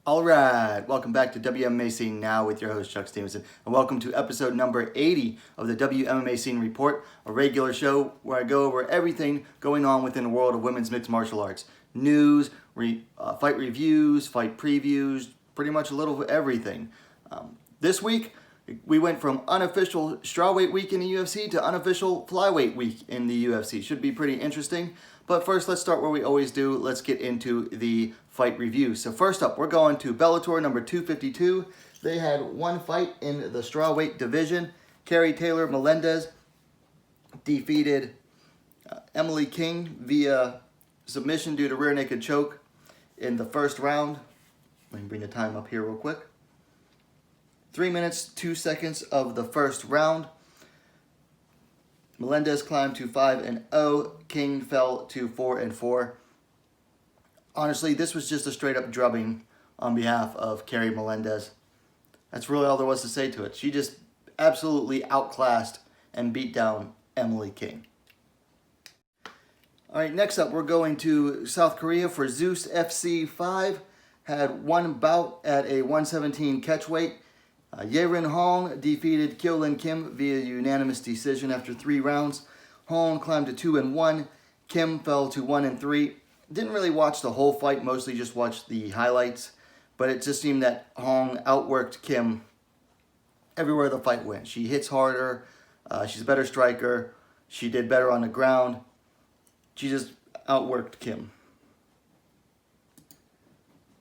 All right, welcome back to WMMA Scene Now with your host Chuck Stevenson, and welcome to episode number 80 of the WMMA Scene Report, a regular show where I go over everything going on within the world of women's mixed martial arts. News, fight reviews, fight previews, pretty much a little of everything. This week, we went from unofficial Strawweight week in the UFC to unofficial Flyweight week in the UFC. Should be pretty interesting. But first, let's start where we always do. Let's get into the fight review. So first up, we're going to Bellator number 252. They had one fight in the Strawweight division. Carrie Taylor Melendez defeated Emily King via submission due to rear naked choke in the first round. Let me bring the time up here real quick. 3 minutes, 2 seconds of the first round. Melendez climbed to 5-0. King fell to 4-4. Honestly, this was just a straight up drubbing on behalf of Carrie Melendez. That's really all there was to say to it. She just absolutely outclassed and beat down Emily King. All right, next up, we're going to South Korea for Zeus FC 5. Had one bout at a 117 catchweight. Yerin Hong defeated Caitlyn Kim via unanimous decision after 3 rounds. Hong climbed to 2-1. Kim fell to 1-3. Didn't really watch the whole fight, mostly just watched the highlights. But it just seemed that Hong outworked Kim everywhere the fight went. She hits harder. She's a better striker. She did better on the ground. She just outworked Kim.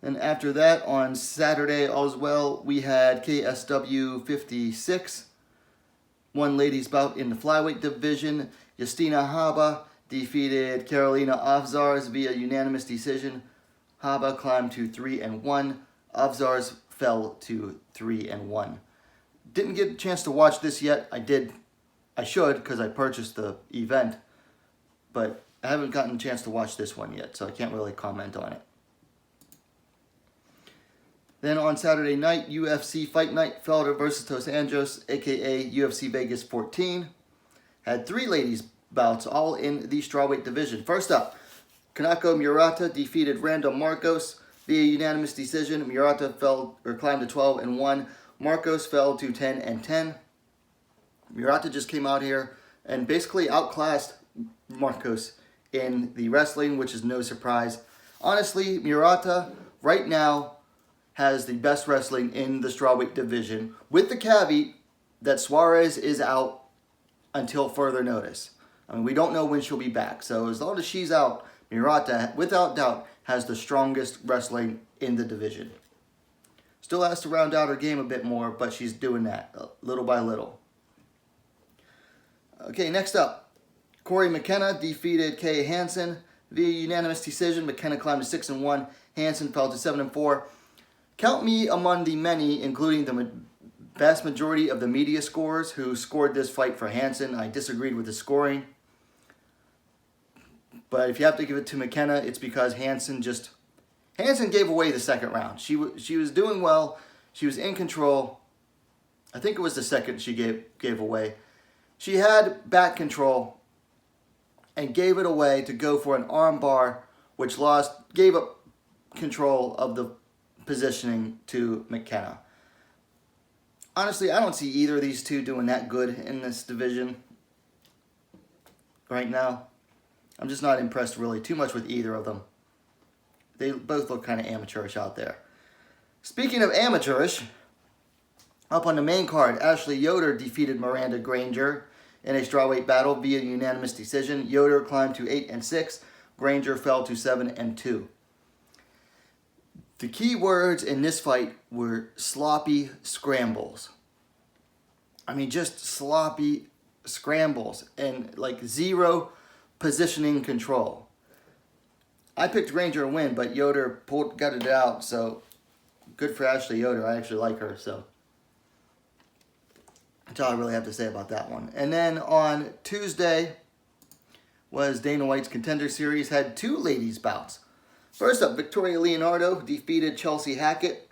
And after that, on Saturday as well, we had KSW 56. One ladies bout in the flyweight division. Justina Haba defeated Carolina Avzars via unanimous decision. Haba climbed to 3-1. Avzars fell to 3-1. Didn't get a chance to watch this yet. I should, because I purchased the event. But I haven't gotten a chance to watch this one yet, so I can't really comment on it. Then on Saturday night, UFC Fight Night, Felder versus Dos Anjos, a.k.a. UFC Vegas 14. Had 3 ladies bouts, all in the strawweight division. First up, Kanako Murata defeated Randall Marcos via unanimous decision. Murata climbed to 12-1. Marcos fell to 10-10. Murata just came out here and basically outclassed Marcos in the wrestling, which is no surprise. Honestly, Murata right now has the best wrestling in the strawweight division, with the caveat that Juarez is out until further notice. I mean, we don't know when she'll be back. So as long as she's out, Murata, without doubt, has the strongest wrestling in the division. Still has to round out her game a bit more, but she's doing that little by little. Okay, next up, Cory Mckenna defeated Kay Hanson via unanimous decision. Mckenna climbed to 6-1. Hanson fell to 7-4. Count me among the many, including the vast majority of the media scorers who scored this fight for Hanson. I disagreed with the scoring. But if you have to give it to Mckenna, it's because Hanson gave away the second round. She was doing well. She was in control. I think it was the second she gave away. She had back control and gave it away to go for an arm bar, which gave up control of the positioning to Mckenna. Honestly, I don't see either of these two doing that good in this division right now. I'm just not impressed really too much with either of them. They both look kind of amateurish out there. Speaking of amateurish, up on the main card, Ashley Yoder defeated Miranda Granger in a strawweight battle via unanimous decision. Yoder climbed to 8-6. Granger fell to 7-2. The key words in this fight were sloppy scrambles. I mean, just sloppy scrambles and like zero positioning control. I picked Granger to win, but Yoder gutted it out, so good for Ashley Yoder. I actually like her, so that's all I really have to say about that one. And then on Tuesday was Dana White's Contender Series, had 2 ladies bouts. First up, Victoria Leonardo defeated Chelsea Hackett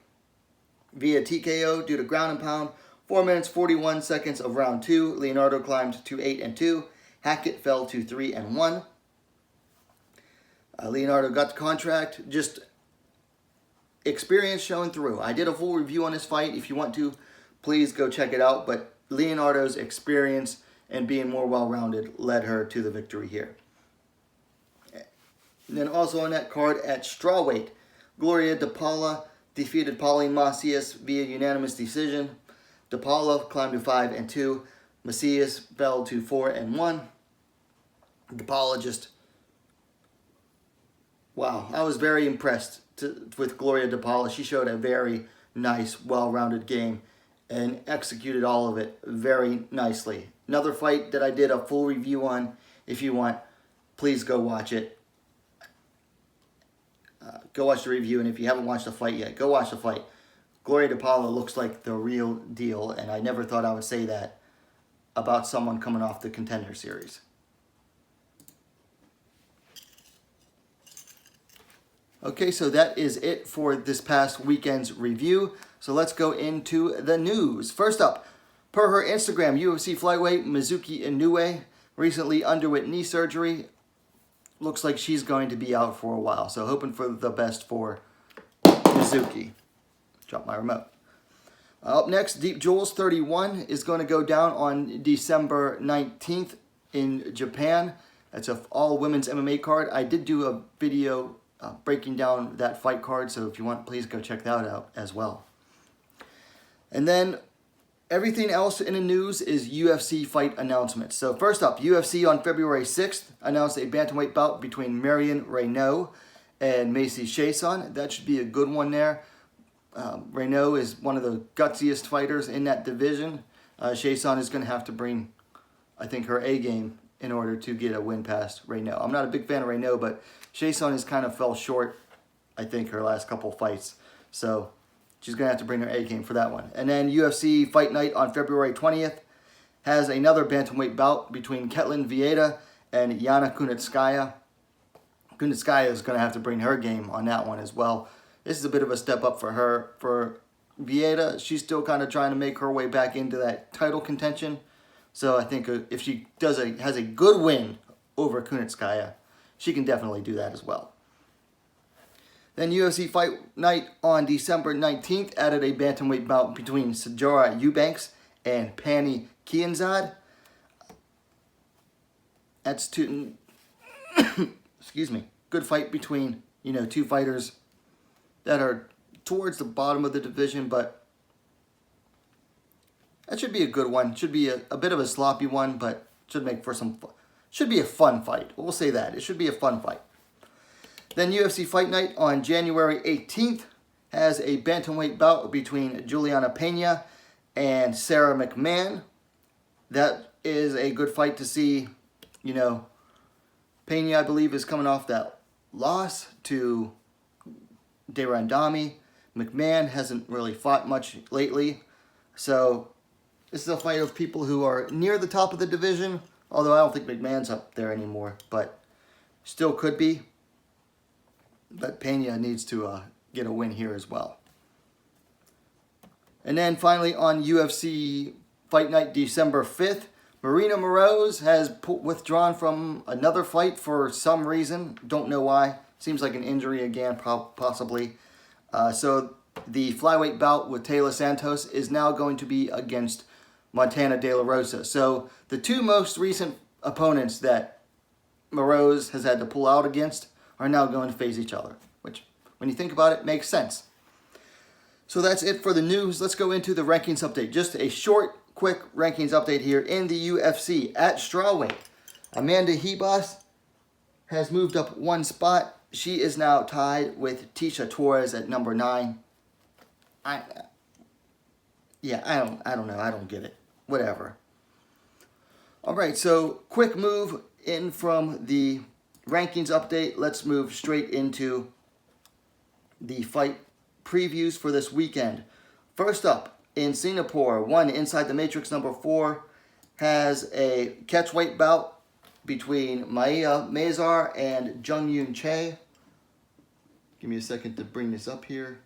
via TKO due to ground and pound. 4 minutes, 41 seconds of round 2. Leonardo climbed to 8-2. Hackett fell to 3-1. Leonardo got the contract. Just experience showing through. I did a full review on this fight. If you want to, please go check it out. But Leonardo's experience and being more well-rounded led her to the victory here. And then also on that card at Strawweight, Gloria de Paula defeated Pauline Macias via unanimous decision. De Paula climbed to 5-2. Macias fell to 4-1. De Paula just, wow, I was very impressed with Gloria de Paula. She showed a very nice, well-rounded game and executed all of it very nicely. Another fight that I did a full review on. If you want, please go watch it. Go watch the review, and if you haven't watched the fight yet, go watch the fight. Gloria de Paula looks like the real deal, and I never thought I would say that about someone coming off the Contender series. Okay, so that is it for this past weekend's review. So let's go into the news. First up, per her Instagram, UFC flyweight Mizuki Inoue recently underwent knee surgery. Looks like she's going to be out for a while. So hoping for the best for Mizuki. Drop my remote. Up next, Deep Jewels 31 is going to go down on December 19th in Japan. That's an all-women's MMA card. I did do a video breaking down that fight card, so if you want, please go check that out as well. And then everything else in the news is UFC fight announcements. So first up, UFC on February 6th announced a bantamweight bout between Marion Renaud and Macy Chiasson. That should be a good one there. Renaud is one of the gutsiest fighters in that division. Chiasson is going to have to bring, I think, her A game in order to get a win past Renaud. I'm not a big fan of Renaud, but Chiasson has kind of fell short, I think, her last couple fights. So she's going to have to bring her A game for that one. And then UFC Fight Night on February 20th has another bantamweight bout between Caitlyn Vieira and Yana Kunitskaya. Kunitskaya is going to have to bring her game on that one as well. This is a bit of a step up for her. For Vieira, she's still kind of trying to make her way back into that title contention. So I think if she has a good win over Kunitskaya, she can definitely do that as well. Then UFC Fight Night on December 19th added a bantamweight bout between Sijara Eubanks and Pani Kianzad. That's two, excuse me, good fight between, two fighters that are towards the bottom of the division, but that should be a good one. Should be a bit of a sloppy one, but should make for some fun. Should be a fun fight. We'll say that. It should be a fun fight. Then UFC Fight Night on January 18th has a bantamweight bout between Juliana Pena and Sarah McMahon. That is a good fight to see. Pena, I believe, is coming off that loss to De Randami. McMahon hasn't really fought much lately. So this is a fight of people who are near the top of the division, although I don't think McMahon's up there anymore, but still could be. But Pena needs to get a win here as well. And then finally on UFC Fight Night December 5th, Marina Moroz has withdrawn from another fight for some reason. Don't know why. Seems like an injury again, possibly. So the flyweight bout with Taylor Santos is now going to be against Montana De La Rosa. So the two most recent opponents that Moroz has had to pull out against are now going to face each other, which, when you think about it, makes sense. So that's it for the news. Let's go into the rankings update. Just a short, quick rankings update here in the UFC at Strawweight. Amanda Ribas has moved up one spot. She is now tied with Tecia Torres at number 9. I don't know. I don't get it. Whatever. All right, so quick move in from the rankings update. Let's move straight into the fight previews for this weekend. First up, in Singapore, one Inside the Matrix number 4 has a catchweight bout between Maia Mazar and Jung Yoon Che. Give me a second to bring this up here.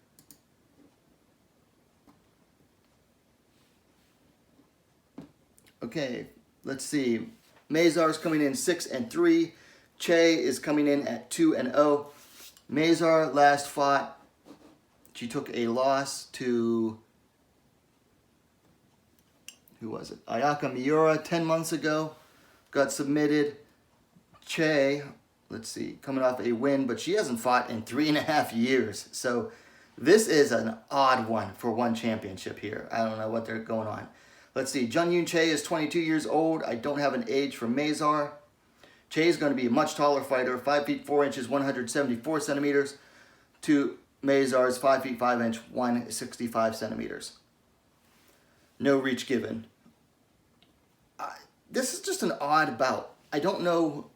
Okay, let's see. Mazar is coming in 6-3. Che is coming in at 2-0. Mazar last fought She took a loss to, who was it? Ayaka Miura 10 months ago. Got submitted. Che, let's see, coming off a win, but she hasn't fought in 3.5 years. So this is an odd one for one championship here. I don't know what they're going on. Let's see, Junyun Che is 22 years old. I don't have an age for Mazar. Che is going to be a much taller fighter, 5 feet 4 inches, 174 centimeters, to Mazar's 5 feet 5 inch, 165 centimeters. No reach given. This is just an odd bout. I don't know.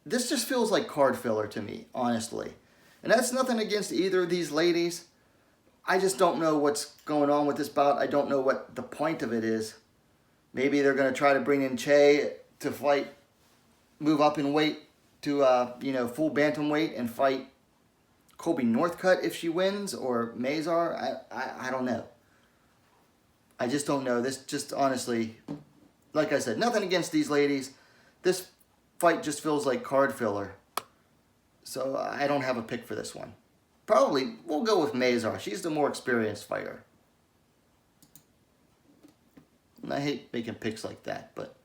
This just feels like card filler to me, honestly. And that's nothing against either of these ladies. I just don't know what's going on with this bout. I don't know what the point of it is. Maybe they're going to try to bring in Che to fight, move up in weight to, full bantamweight and fight Colby Northcutt if she wins, or Mazar. I don't know. I just don't know. This just honestly, like I said, nothing against these ladies. This fight just feels like card filler. So I don't have a pick for this one. Probably we'll go with Mazar. She's the more experienced fighter. And I hate making picks like that, but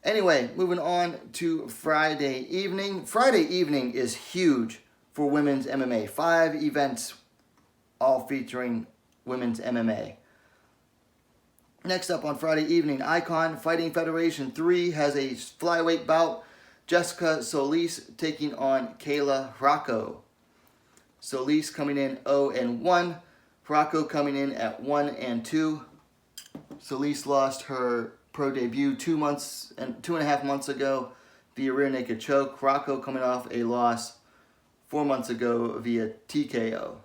anyway, moving on to Friday evening. Friday evening is huge for women's MMA. 5 events, all featuring women's MMA. Next up on Friday evening, Icon Fighting Federation 3 has a flyweight bout. Jessica Solis taking on Kayla Rocco. Solis coming in 0-1. Rocco coming in at 1-2. Solis lost her pro debut 2.5 months ago via rear naked choke. Rocco coming off a loss 4 months ago via TKO.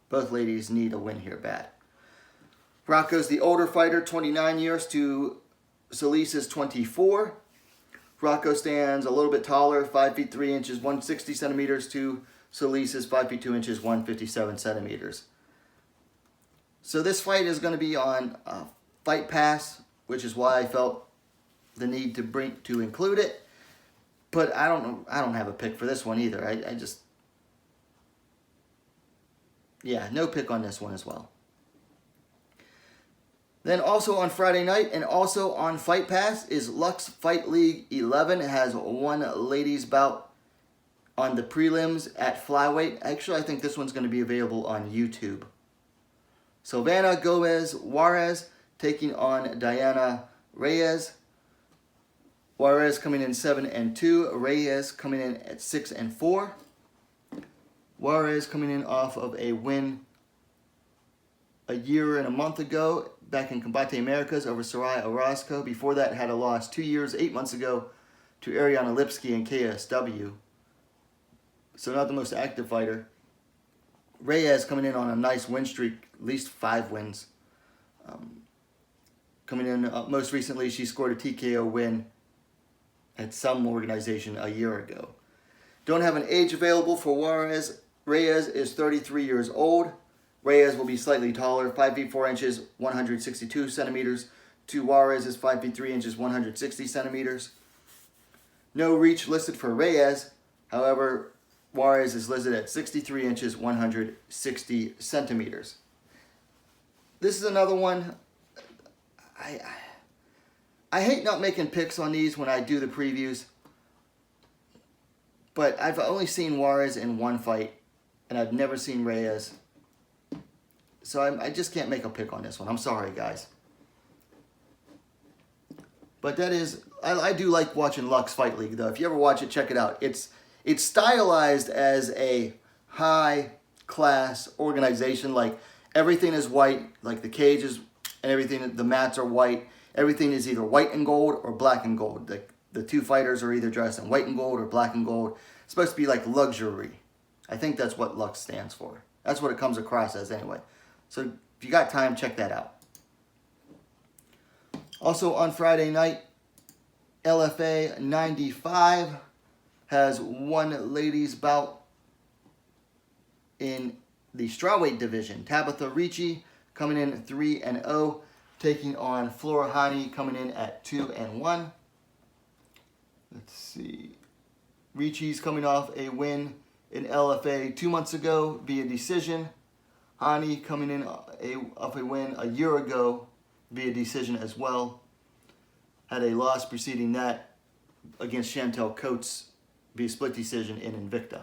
Both ladies need a win here bad. Rocco's the older fighter, 29 years, to Solis is 24. Rocco stands a little bit taller, 5 feet 3 inches, 160 centimeters, to Solis is 5 feet 2 inches, 157 centimeters. So this fight is going to be on Fight Pass, which is why I felt the need to include it. But I don't have a pick for this one either. I just, no pick on this one as well. Then also on Friday night and also on Fight Pass is Lux Fight League 11. It has one ladies bout on the prelims at Flyweight. Actually, I think this one's going to be available on YouTube. Savannah Gomez Juarez taking on Diana Reyes. Juarez coming in 7-2. Reyes coming in at 6-4. Juarez coming in off of a win a year and a month ago back in Combate Americas over Soraya Orozco. Before that, had a loss 2 years, 8 months ago to Ariana Lipsky in KSW. So not the most active fighter. Reyes coming in on a nice win streak, at least 5 wins. Coming in, most recently, she scored a TKO win at some organization a year ago. Don't have an age available for Juarez. Reyes is 33 years old. Reyes will be slightly taller, 5 feet 4 inches, 162 centimeters. To Juarez is 5 feet 3 inches, 160 centimeters. No reach listed for Reyes. However, Juarez is listed at 63 inches, 160 centimeters. This is another one. I hate not making picks on these when I do the previews. But I've only seen Juarez in one fight, and I've never seen Reyes. So I just can't make a pick on this one. I'm sorry, guys. But that is, I do like watching Lux Fight League, though. If you ever watch it, check it out. It's stylized as a high-class organization. Like, everything is white. Like, the cages and everything, the mats are white. Everything is either white and gold or black and gold. The two fighters are either dressed in white and gold or black and gold. It's supposed to be like luxury. I think that's what Lux stands for. That's what it comes across as anyway. So if you got time, check that out. Also on Friday night, LFA 95 has one ladies bout in the strawweight division. Tabitha Ricci coming in 3-0, taking on Flora Hani coming in at 2-1. Let's see. Ricci's coming off a win in LFA 2 months ago via decision. Hani coming in off a win a year ago via decision as well. Had a loss preceding that against Chantel Coates via split decision in Invicta.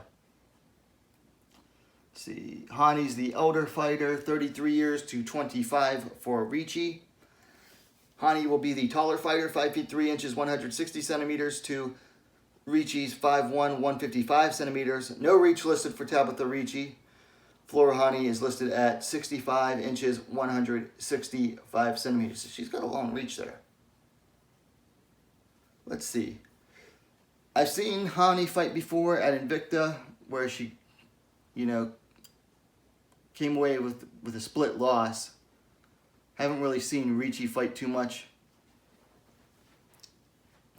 Let's see, Hani's the elder fighter, 33 years to 25 for Ricci. Hani will be the taller fighter, 5 feet 3 inches, 160 centimeters to Ricci's 5'1", 155 centimeters. No reach listed for Tabitha Ricci. Flora Hani is listed at 65 inches, 165 centimeters. So she's got a long reach there. Let's see. I've seen Hani fight before at Invicta where she, came away with a split loss. Haven't really seen Ricci fight too much.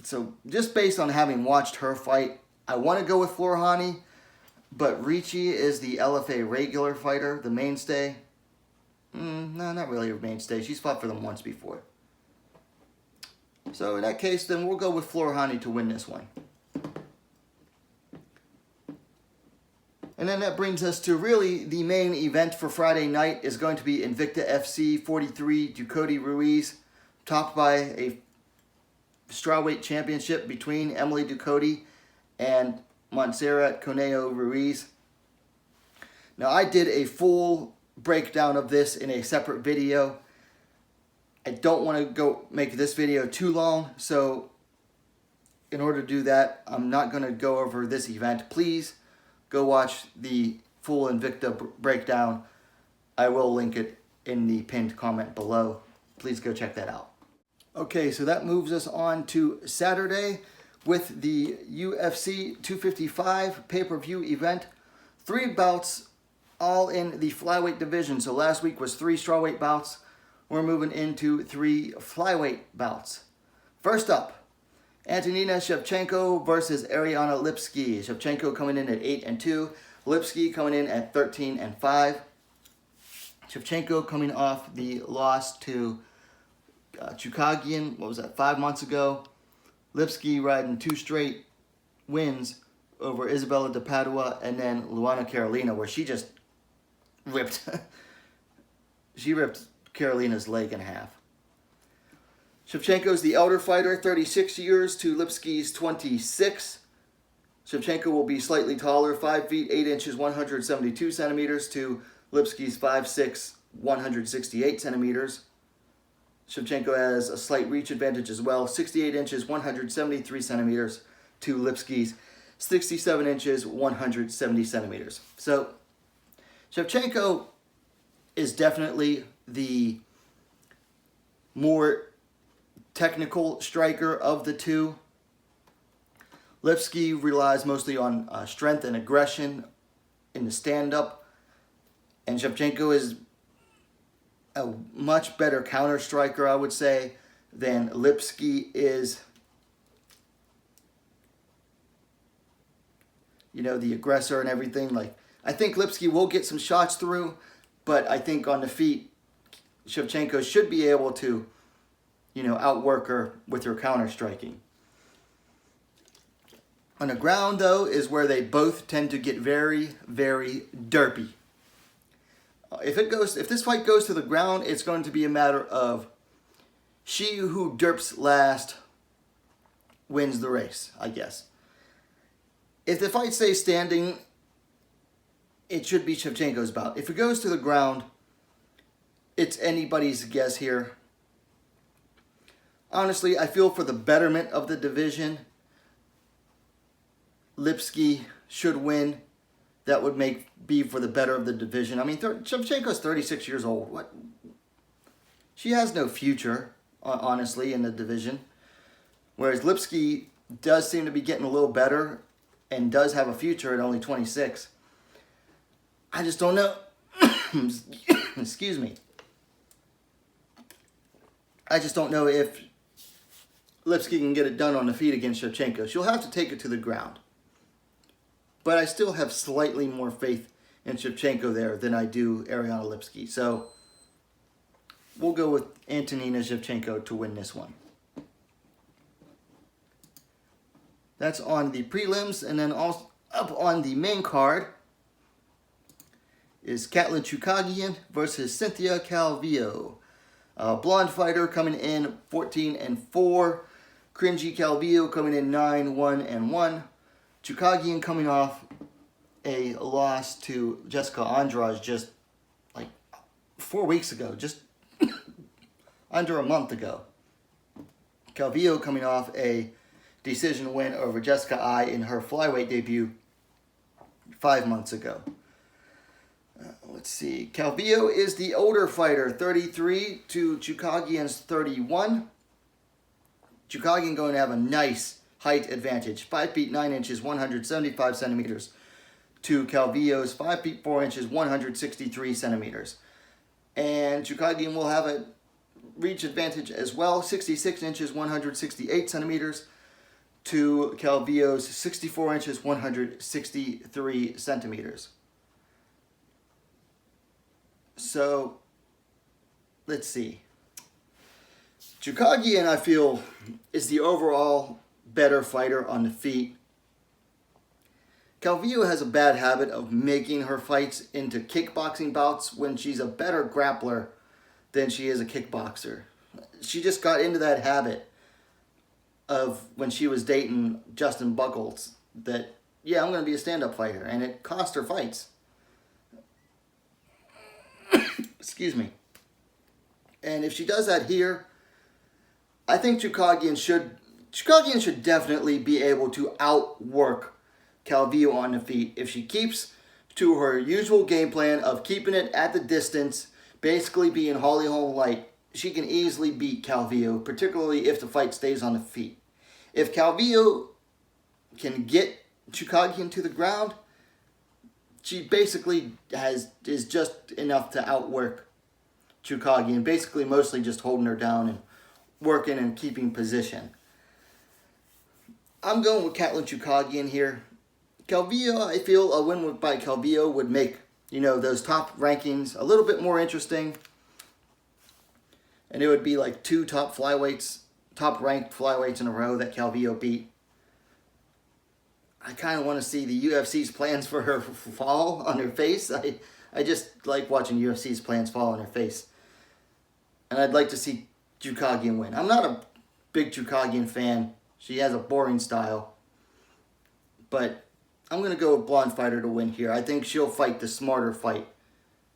So just based on having watched her fight, I want to go with Flora Hani, but Ricci is the LFA regular fighter, the mainstay. No, not really a mainstay. She's fought for them once before. So in that case, then we'll go with Flora Hani to win this one. And then that brings us to really the main event for Friday night is going to be Invicta FC 43 Ducote Ruiz, topped by a Strawweight championship between Emily Ducote and Montserrat Coneo Ruiz. Now I did a full breakdown of this in a separate video. I don't want to go make this video too long, so in order to do that, I'm not going to go over this event. Please go watch the full Invicta breakdown. I will link it in the pinned comment below. Please go check that out. Okay, so that moves us on to Saturday with the UFC 255 pay-per-view event. 3 bouts, all in the flyweight division. So last week was 3 strawweight bouts. We're moving into 3 flyweight bouts. First up, Antonina Shevchenko versus Ariana Lipski. Shevchenko coming in at 8-2. Lipski coming in at 13-5. Shevchenko coming off the loss to Chucagian, 5 months ago. Lipski riding 2 straight wins over Isabella de Padua and then Luana Carolina, where she just ripped Carolina's leg in half. Shevchenko's the elder fighter, 36 years to Lipski's 26. Shevchenko will be slightly taller, 5 feet 8 inches, 172 centimeters to Lipski's 5'6", 168 centimeters. Shevchenko has a slight reach advantage as well, 68 inches, 173 centimeters to Lipski's 67 inches, 170 centimeters. So Shevchenko is definitely the more technical striker of the two. Lipski relies mostly on strength and aggression in the stand-up, and Shevchenko is a much better counter striker, I would say, than Lipski is. The aggressor and everything. I think Lipski will get some shots through, but I think on the feet, Shevchenko should be able to, outwork her with her counter striking. On the ground, though, is where they both tend to get very, very derpy. If this fight goes to the ground, it's going to be a matter of she who derps last wins the race, I guess. If the fight stays standing, it should be Shevchenko's bout. If it goes to the ground, it's anybody's guess here. Honestly, I feel for the betterment of the division, Lipski should win. That would be for the better of the division. I mean, Shevchenko's 36 years old. What? She has no future, honestly, in the division. Whereas Lipski does seem to be getting a little better and does have a future at only 26. I just don't know. Excuse me. I just don't know if Lipski can get it done on the feet against Shevchenko. She'll have to take it to the ground. But I still have slightly more faith in Shevchenko there than I do Ariana Lipski. So we'll go with Antonina Shevchenko to win this one. That's on the prelims. And then Up on the main card is Caitlyn Chucagian versus Cynthia Calvillo. Blonde fighter coming in 14-4. Cringy Calvillo coming in 9-1-1. Chucagian coming off a loss to Jessica Andrade just like 4 weeks ago, just under a month ago. Calvillo coming off a decision win over Jessica I in her flyweight debut 5 months ago. Let's see. Calvillo is the older fighter, 33 to Chucagian's 31. Chucagian going to have a nice height advantage. 5 feet 9 inches, 175 centimeters to Calvillo's 5 feet 4 inches, 163 centimeters. And Chucagian will have a reach advantage as well. 66 inches, 168 centimeters to Calvillo's 64 inches, 163 centimeters. So, let's see. Chucagian, I feel, is the overall better fighter on the feet. Calvillo has a bad habit of making her fights into kickboxing bouts when she's a better grappler than she is a kickboxer. She just got into that habit of when she was dating Justin Buchholz that, yeah, I'm going to be a stand-up fighter, and it cost her fights. Excuse me. And if she does that here, I think Chucagian should definitely be able to outwork Calvillo on the feet. If she keeps to her usual game plan of keeping it at the distance, basically being Holly Holm light, she can easily beat Calvillo, particularly if the fight stays on the feet. If Calvillo can get Chucagian to the ground, she basically is just enough to outwork Chucagian, basically mostly just holding her down and working and keeping position. I'm going with Caitlyn Chucagian here. Calvillo, I feel a win by Calvillo would make, those top rankings a little bit more interesting. And it would be like 2 top ranked flyweights in a row that Calvillo beat. I kind of want to see the UFC's plans for her fall on her face. I just like watching UFC's plans fall on her face. And I'd like to see Chucagian win. I'm not a big Chucagian fan. She has a boring style. But I'm going to go with blonde fighter to win here. I think she'll fight the smarter fight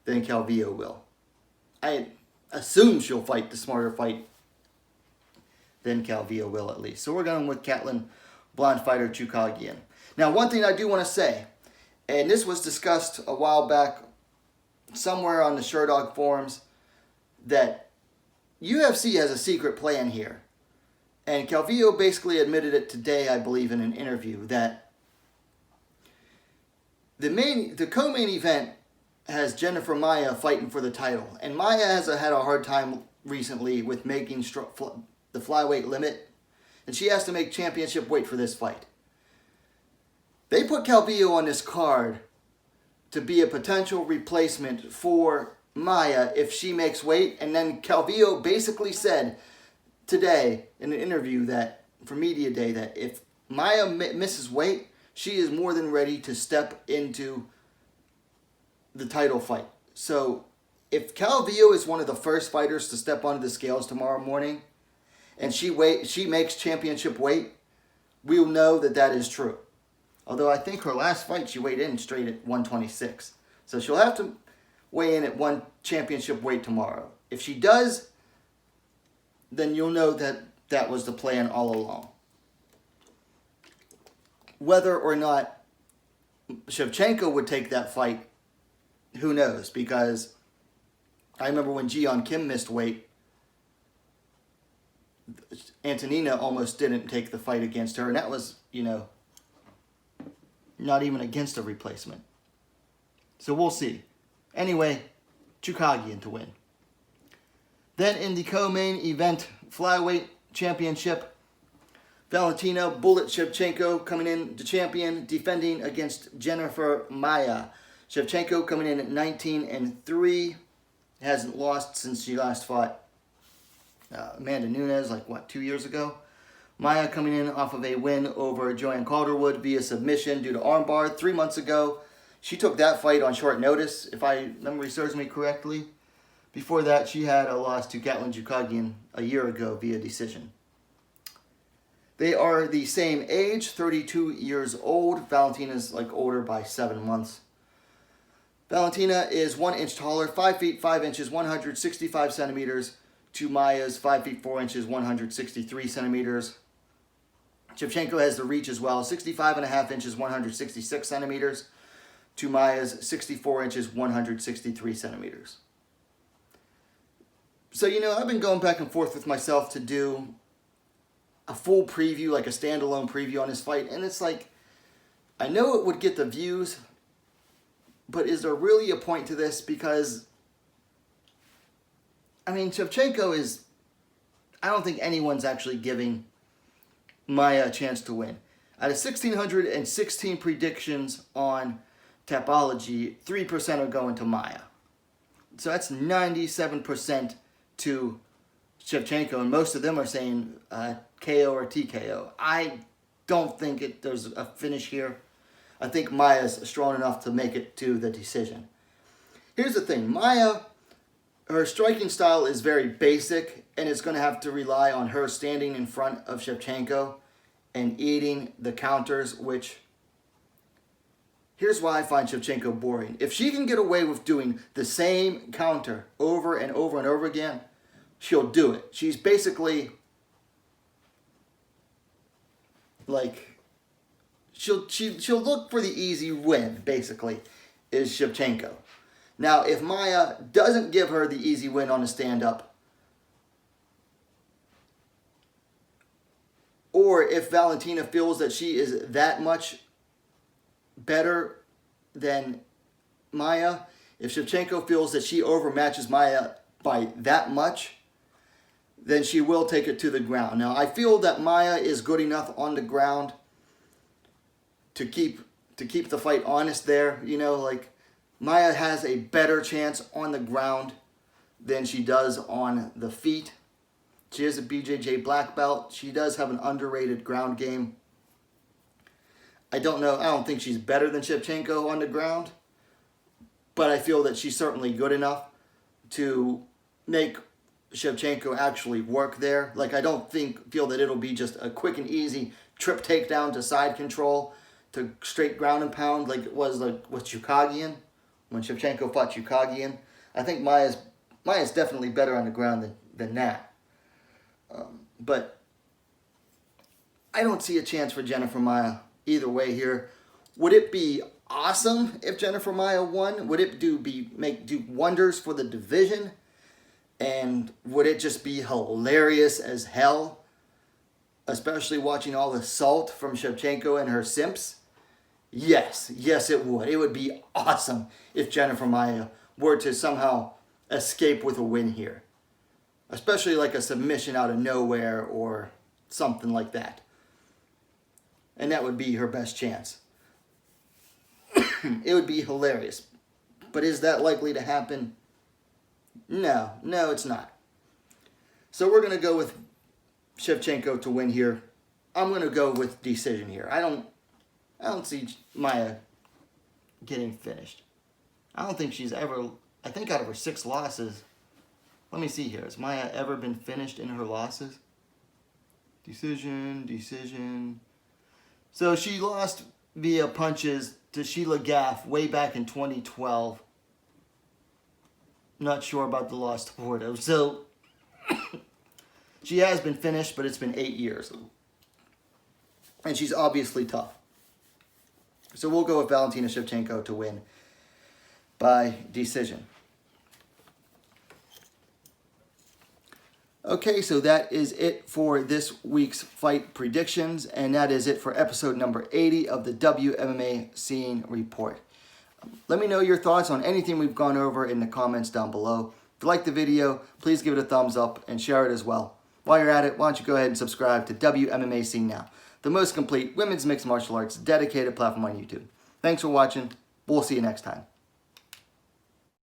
than Calvillo will. I assume she'll fight the smarter fight than Calvillo will, at least. So we're going with Caitlyn, blonde fighter Chucagian. Now, one thing I do want to say, and this was discussed a while back somewhere on the Sherdog forums, that UFC has a secret plan here. And Calvillo basically admitted it today, I believe, in an interview, that the co-main event has Jennifer Maia fighting for the title. And Maia has had a hard time recently with making the flyweight limit. And she has to make championship weight for this fight. They put Calvillo on this card to be a potential replacement for Maia if she makes weight. And then Calvillo basically said today in an interview for Media Day that if Maia misses weight, she is more than ready to step into the title fight. So if Calvillo is one of the first fighters to step onto the scales tomorrow morning and she makes championship weight, we'll know that is true. Although I think her last fight she weighed in straight at 126. So she'll have to weigh in at one championship weight tomorrow. If she does, then you'll know that was the plan all along. Whether or not Shevchenko would take that fight, who knows? Because I remember when Jeon Kim missed weight, Antonina almost didn't take the fight against her, and that was, not even against a replacement. So we'll see. Anyway, Chucagian to win. Then in the co-main event flyweight championship, Valentina Bullet Shevchenko coming in the champion, defending against Jennifer Maia. Shevchenko coming in at 19-3, hasn't lost since she last fought Amanda Nunes, 2 years ago. Maia coming in off of a win over Joanne Calderwood via submission due to armbar 3 months ago. She took that fight on short notice, if I memory serves me correctly. Before that, she had a loss to Caitlyn Chucagian a year ago via decision. They are the same age, 32 years old. Valentina's like older by 7 months. Valentina is 1 inch taller, 5 feet 5 inches, 165 centimeters, to Maia's 5 feet 4 inches, 163 centimeters. Shevchenko has the reach as well, 65.5 inches, 166 centimeters, to Maia's 64 inches, 163 centimeters. So, I've been going back and forth with myself to do a full preview, like a standalone preview on this fight. And it's like, I know it would get the views, but is there really a point to this? Because, Shevchenko is, I don't think anyone's actually giving Maia a chance to win. Out of 1,616 predictions on Tapology, 3% are going to Maia. So that's 97% to Shevchenko, and most of them are saying KO or TKO. I don't think there's a finish here. I think Maia's strong enough to make it to the decision. Here's the thing. Maia, her striking style is very basic, and it's going to have to rely on her standing in front of Shevchenko and eating the counters, which, here's why I find Shevchenko boring. If she can get away with doing the same counter over and over and over again, she'll do it. She's basically like, she'll look for the easy win, basically, is Shevchenko. Now, if Maia doesn't give her the easy win on a stand-up, or if Valentina feels that she is that much better than Maia, if Shevchenko feels that she overmatches Maia by that much, then she will take it to the ground. Now, I feel that Maia is good enough on the ground to keep the fight honest there. Maia has a better chance on the ground than she does on the feet. She is a BJJ black belt. She does have an underrated ground game. I don't think she's better than Shevchenko on the ground, but I feel that she's certainly good enough to make Shevchenko actually work there. I don't feel that it'll be just a quick and easy trip takedown to side control to straight ground and pound like it was with Chucagian, when Shevchenko fought Chucagian. I think Maia's definitely better on the ground than that. But I don't see a chance for Jennifer Maia either way here. Would it be awesome if Jennifer Maia won? Would it do wonders for the division? And would it just be hilarious as hell? Especially watching all the salt from Shevchenko and her simps? Yes, it would. It would be awesome if Jennifer Maia were to somehow escape with a win here. Especially like a submission out of nowhere or something like that. And that would be her best chance. It would be hilarious. But is that likely to happen? No, it's not. So we're going to go with Shevchenko to win here. I'm going to go with decision here. I don't see Maia getting finished. I don't think she's ever, I think out of her 6 losses, let me see here. Has Maia ever been finished in her losses? Decision. So she lost via punches to Sheila Gaff way back in 2012. Not sure about the loss to Porto. So she has been finished, but it's been 8 years. And she's obviously tough. So we'll go with Valentina Shevchenko to win by decision. Okay, so that is it for this week's fight predictions, and that is it for episode number 80 of the WMMA Scene Report. Let me know your thoughts on anything we've gone over in the comments down below. If you like the video, please give it a thumbs up and share it as well. While you're at it, why don't you go ahead and subscribe to WMMA Scene Now, the most complete women's mixed martial arts dedicated platform on YouTube. Thanks for watching. We'll see you next time.